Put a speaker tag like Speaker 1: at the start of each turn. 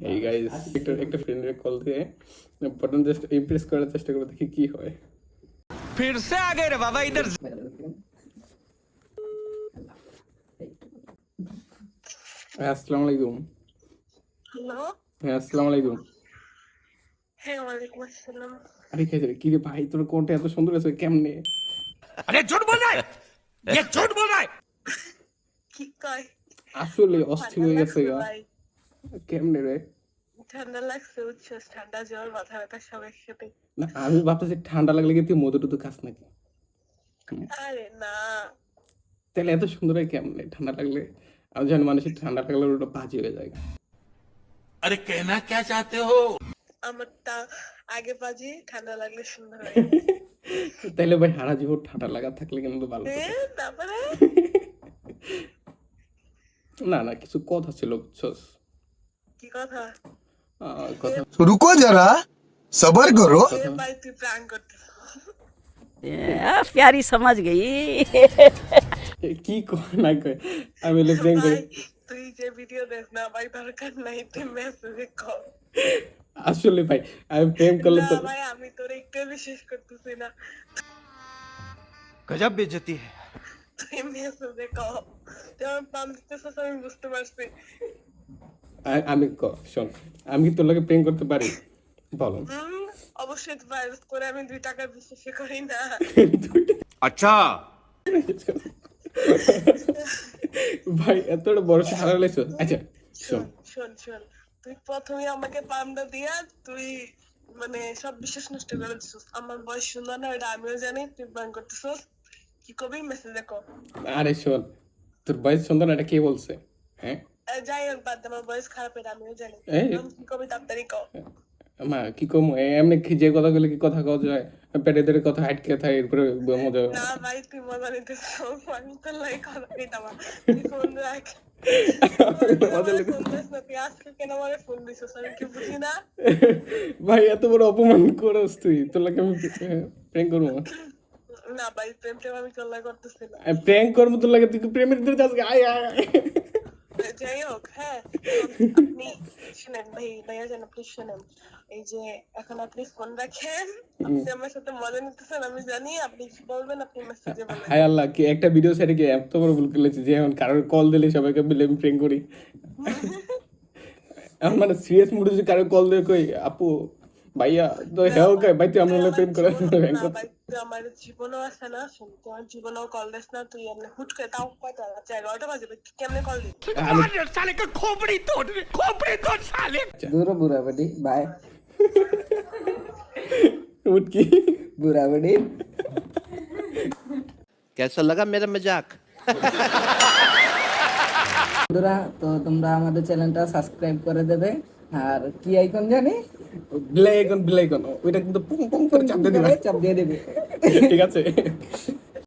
Speaker 1: এই গাইস একটা ফ্রেন্ডের কল দিয়ে বাটন জাস্ট ইমপ্রেস করার চেষ্টা করে দেখি কি হয়।
Speaker 2: फिर से आ गए रे बाबा इधर।
Speaker 1: আসসালামু আলাইকুম।
Speaker 3: হ্যালো।
Speaker 1: হ্যাঁ আসসালামু আলাইকুম।
Speaker 3: হ্যাঁ, ওয়ালাইকুম আসসালাম।
Speaker 1: আরে কি রে ভাই, তোর কোনটা এত সুন্দর আছে কেমনে?
Speaker 2: अरे झूठ बोल रहा है, ये झूठ बोल रहा है।
Speaker 3: কি কয়?
Speaker 1: আসলে অস্থির হয়ে গেছে গা।
Speaker 3: ভাই,
Speaker 1: কেমনে রে?
Speaker 3: ঠান্ডা লাগছে, উচ্ছ্বাস, ঠান্ডা, জ্বর, মাথা ব্যথা সব একসাথে।
Speaker 1: না আমি ভাবতেছি ঠান্ডা লাগলে কি তুই মধু টুধু খাস নাকি?
Speaker 3: আরে না,
Speaker 1: তাহলে এত সুন্দর হয় কেমনে ঠান্ডা লাগলে? আমি জানি মানুষের ঠান্ডা লাগলে ওটা বাজে হয়ে যায়।
Speaker 2: अरे कहना क्या चाहते हो?
Speaker 3: আমারটা আগে বাজি, ঠান্ডা লাগলে সুন্দর হয়।
Speaker 1: তাইলে ভাই সারা জীবন ঠান্ডা লাগা থাকলে কিন্তু ভালো হতো।
Speaker 3: তারপরে
Speaker 1: না না কিছু কথা ছিল বুঝছস।
Speaker 3: কি কথা?
Speaker 1: কথা
Speaker 4: रुको जरा सबर करो।
Speaker 3: ভাই তুই প্রাণ করতেছ।
Speaker 5: प्यारी समझ गई।
Speaker 1: কি কয় না কয় আমি প্রেম করি।
Speaker 3: ভাই তুই যে ভিডিও দেখ না ভাই, দরকার নাই, তুই মেসেজে কর।
Speaker 1: আসলে ভাই আমি প্রেম করলে তো
Speaker 3: না ভাই, আমি তোর একটু বিশ্বাস করতেছি না।
Speaker 2: गजब बेइज्जती है।
Speaker 3: তুই মেসেজে কর, তুই আমার পাম দিতেছিস, আমি বুঝতে পারছি।
Speaker 1: আমি শোন, আমি কি তোর লাগে প্রেম করতে পারি বলো?
Speaker 3: অবশ্যই ভাইরাস করে, আমি 2 টাকা বিশ্বাস করি না।
Speaker 2: अच्छा
Speaker 1: ভাই এতটা বড় সারা লাইছো। আচ্ছা শোন
Speaker 3: শোন শোন, তুই প্রথমে আমাকে পামটা দিয়া তুই মানে সব বিশ্বাস নষ্ট করে দিছিস। আমার বয়স সুন্দর না, এটা আমিও জানি, তুই বান করতেছিস। কি কবি মেসেজে কর।
Speaker 1: আরে শোন, তোর বয়স সুন্দর না এটা কে বলছে? হ্যাঁ
Speaker 3: যাই হোক, বাদ দে, আমার বয়স খারাপ, এটা আমিও জানি।
Speaker 1: এই।
Speaker 3: কি কবি তাড়াতাড়ি কর।
Speaker 1: মা কি কম এমনি যে কথা বলে কি কথা কওয়া যায়? পেটে ধরে কথা হাইটকে থাকে এরপরে মজা।
Speaker 3: না ভাই, তুই মজা নিতেছিস, আমি তোর লাগে কথা কইতাম না। তুই ফোন রাখ।
Speaker 1: মজা লাগে।
Speaker 3: ফোন দিস না, তুই আজকে কেন আমারে ফোন দিছিস আমি কি বুঝি না।
Speaker 1: ভাই এত বড় অপমান করস তুই, তোর লাগে আমি প্রেম করবো?
Speaker 3: না ভাই, প্রেম টেম আমি তোর লাগে করতেছি না।
Speaker 1: প্রেম করবো তোর লাগে? তুই প্রেমের ভিতরে যাস? আয় আয় আয়।
Speaker 3: যাই হোক, হ্যাঁ আপনি শুনেন ভাই, ভাইয়া যেন প্লিজ শুনেন। এই যে এখন আপনি ফোন রাখেন, আপনি আমার সাথে মজা নিতেছেন, আমি জানি। আপনি কি বলবেন, আপনি মেসেজে বলেন।
Speaker 1: হায় আল্লাহ, কি একটা ভিডিও সাইডে গিয়ে এত বড় ভুল করেছি যে এখন কারোর কল দিলে সবাইকে মিলে আমি প্রেম করি। এখন মানে সিরিয়াস মুডে যে কারোর কল দিয়ে কই আপু ভাইয়া তো হ্যাঁ ওকে ভাই তুই আমরা প্রেম করে
Speaker 3: না ভাই, তুই আমার জীবনও আছে না, শুন, তোমার জীবনেও কল দিস না। তুই এমনি হুট করে, তাও কয়টা রাত 11টা বাজে, কেমনে কল দিস?
Speaker 2: साले का खोपड़ी तोड़ साले।
Speaker 6: दूर बुरा बड़ी बाय
Speaker 1: উঠকি
Speaker 6: बुरा बड़ी।
Speaker 2: कैसा लगा मेरा मजाक?
Speaker 6: বন্ধুরা, তো তোমরা আমাদের চ্যানেলটা সাবস্ক্রাইব করে দেবে। আর কি আইকন জানি
Speaker 1: ব্ল্যাক অন ওইটা কিন্তু পুং পুং করে চাপ দিয়ে দিবে।
Speaker 6: চাপ দিয়ে দেবে।
Speaker 1: ঠিক আছে।